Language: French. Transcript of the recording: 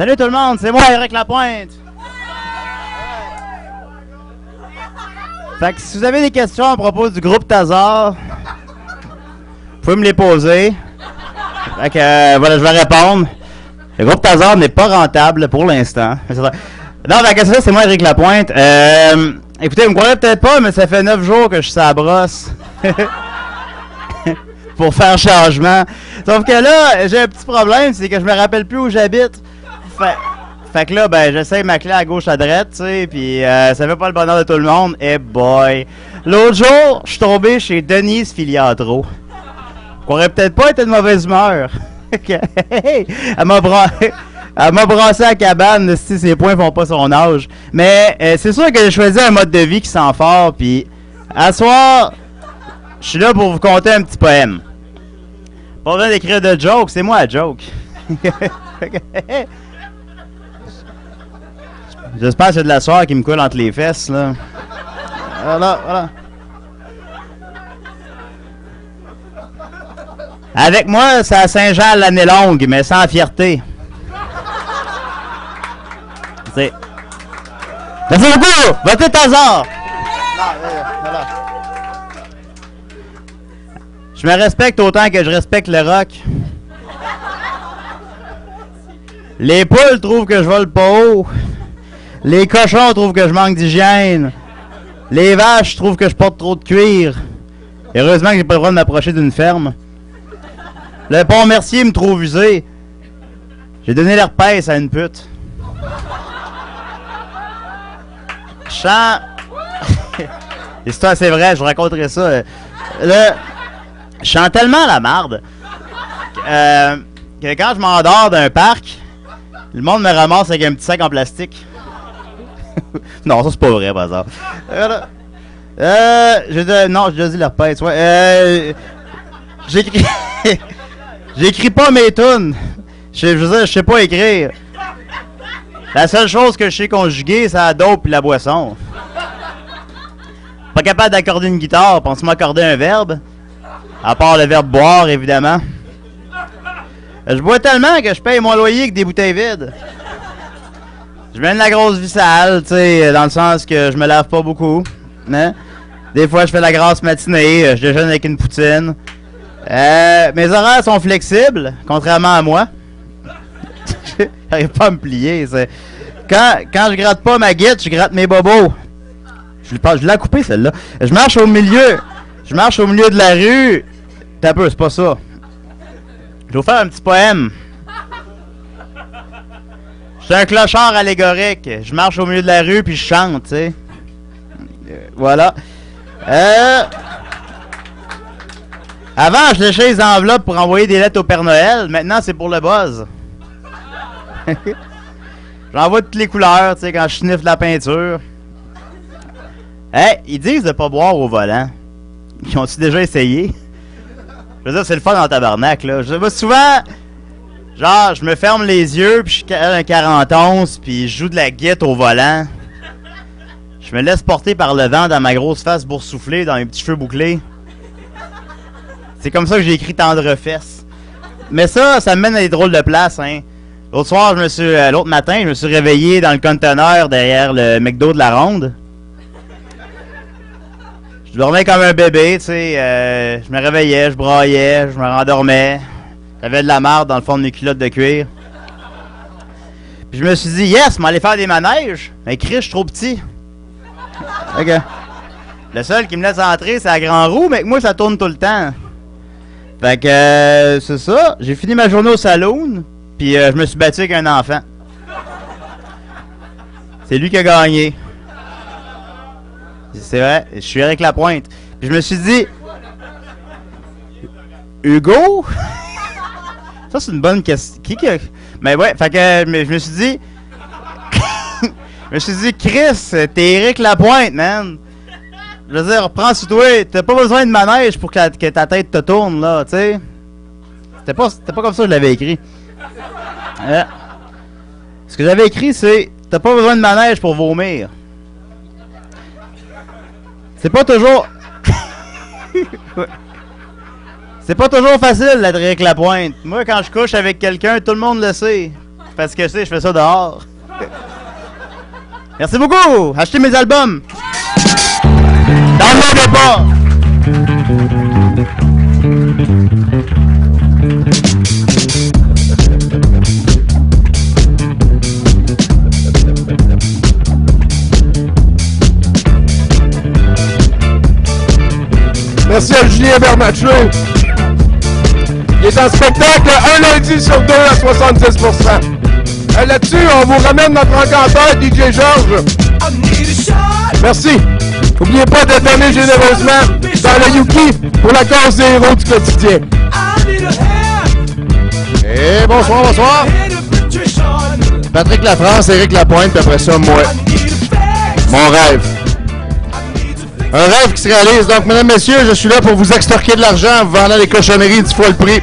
Salut tout le monde, c'est moi Éric Lapointe. Fait que si vous avez des questions à propos du groupe Tazar, vous pouvez me les poser. Fait que voilà, je vais répondre. Le groupe Tazar n'est pas rentable pour l'instant. Non, fait que ça, c'est moi Éric Lapointe. Écoutez, vous me croirez peut-être pas, mais ça fait 9 jours que je suis sur la brosse. Pour faire changement. Sauf que là, j'ai un petit problème, c'est que je me rappelle plus où j'habite. Fait que là, ben, j'essaye ma clé à gauche à droite, tu sais, pis ça fait pas le bonheur de tout le monde. Eh boy! L'autre jour, je suis tombé chez Denise Filiatro. Vous croirez peut-être pas être de mauvaise humeur. Elle m'a brassé à la cabane, si ses poings font pas son âge. Mais c'est sûr que j'ai choisi un mode de vie qui sent fort, pis à soir, je suis là pour vous conter un petit poème. Pas besoin d'écrire de joke, c'est moi la joke. J'espère que c'est de la soirée qui me coule entre les fesses, là. Voilà. Avec moi, c'est à Saint-Jean l'année longue, mais sans fierté. C'est... Merci beaucoup! Votez Tazar! Voilà. Je me respecte autant que je respecte le rock. Les poules trouvent que je vole pas haut. Les cochons trouvent que je manque d'hygiène. Les vaches trouvent que je porte trop de cuir. Heureusement que j'ai pas le droit de m'approcher d'une ferme. Le pont Mercier me trouve usé. J'ai donné l'herpès à une pute. L'histoire, c'est vrai, je vous raconterai ça. Je sens tellement la marde que quand je m'endors d'un parc, le monde me ramasse avec un petit sac en plastique. Non, ça c'est pas vrai, par exemple. Non, j'ai déjà dit l'herpès, ouais. J'écris pas mes tunes. Je veux dire, je sais pas écrire. La seule chose que je sais conjuguer, c'est la dope et la boisson. Pas capable d'accorder une guitare, pense-moi accorder un verbe. À part le verbe boire, évidemment. Je bois tellement que je paye mon loyer avec des bouteilles vides. Je mène la grosse vie sale, tu sais, dans le sens que je me lave pas beaucoup. Hein? Des fois, je fais la grasse matinée, je déjeune avec une poutine. Mes horaires sont flexibles, contrairement à moi. J'arrive pas à me plier. Quand je gratte pas ma guite, je gratte mes bobos. Je l'ai coupé, celle-là. Je marche au milieu de la rue. T'as peu, c'est pas ça. Je vais vous faire un petit poème. Je suis un clochard allégorique. Je marche au milieu de la rue puis je chante, tu sais. Voilà. Avant, je léchais les enveloppes pour envoyer des lettres au Père Noël. Maintenant, c'est pour le buzz. J'envoie toutes les couleurs, tu sais, quand je sniffe la peinture. Hey, ils disent de pas boire au volant. Ils ont-tu déjà essayé? Je veux dire, c'est le fun dans le tabarnak, là. Je vois souvent, genre, je me ferme les yeux, puis je suis un 41, puis je joue de la guitare au volant. Je me laisse porter par le vent dans ma grosse face boursouflée, dans mes petits cheveux bouclés. C'est comme ça que j'ai écrit Tendre Fesses. Mais ça me mène à des drôles de places, hein. L'autre matin, je me suis réveillé dans le conteneur derrière le McDo de la Ronde. Je dormais comme un bébé, tu sais. Je me réveillais, je braillais, je me rendormais. J'avais de la marde dans le fond de mes culottes de cuir. Puis je me suis dit, yes, m'aller faire des manèges. Mais Chris, je suis trop petit. Ok. Le seul qui me laisse entrer, c'est la grand roue, mais avec moi, ça tourne tout le temps. Fait que, c'est ça. J'ai fini ma journée au saloon, puis je me suis battu avec un enfant. C'est lui qui a gagné. C'est vrai, je suis Éric Lapointe. Puis je me suis dit... Hugo? Ça, c'est une bonne question. Qui a... Mais ouais, fait que je me suis dit... je me suis dit, Chris, t'es Éric Lapointe, man. Je veux dire, prends sur toi. T'as pas besoin de manège pour que ta tête te tourne, là, tu sais. C'était pas comme ça que je l'avais écrit. Ce que j'avais écrit, c'est... T'as pas besoin de manège pour vomir. C'est pas toujours... C'est pas toujours facile d'être Éric Lapointe. Moi, quand je couche avec quelqu'un, tout le monde le sait. parce que je fais ça dehors. Merci beaucoup! Achetez mes albums! Downloadez pas! Merci à Julien Bernatchez. Il est en spectacle un lundi sur deux à 70%. Là-dessus, on vous ramène notre encanteur DJ Georges. Merci. N'oubliez pas de donner généreusement dans le Yuki pour la cause des héros du quotidien. Et bonsoir, bonsoir. Patrick Lafrance, Éric Lapointe, puis après ça, moi. Mon rêve. Un rêve qui se réalise. Donc, mesdames, messieurs, je suis là pour vous extorquer de l'argent en vous vendant les cochonneries 10 fois le prix.